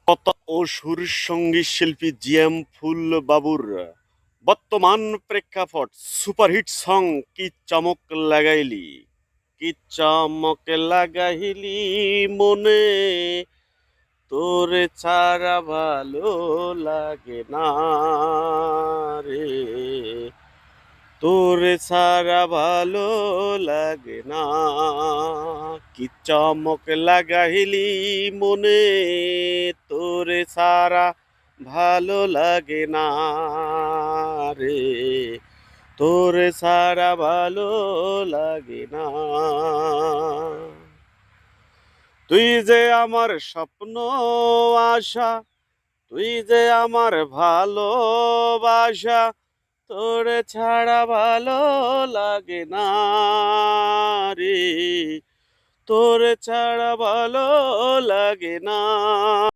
কত ও সুর সঙ্গীত শিল্পী জিএম ফুল বাবুর বর্তমান প্রেক্ষাপট সুপারহিট সং কি চমক লাগাইলি, কি চমক লাগাইলি মনে, তোরে ছাড়া ভালো লাগে না রে, তোরে ছাড়া ভালো লাগে না। কি চমক লাগাইলি মনে, তোরে ছাড়া ভালো লাগে না রে, তোরে ছাড়া ভালো লাগে না। তুই যে আমার স্বপ্ন আশা, তুই যে আমার ভালোবাসা, তোরে ছাড়া ভালো লাগে না রে, তোরে ছাড়া ভালো লাগে না।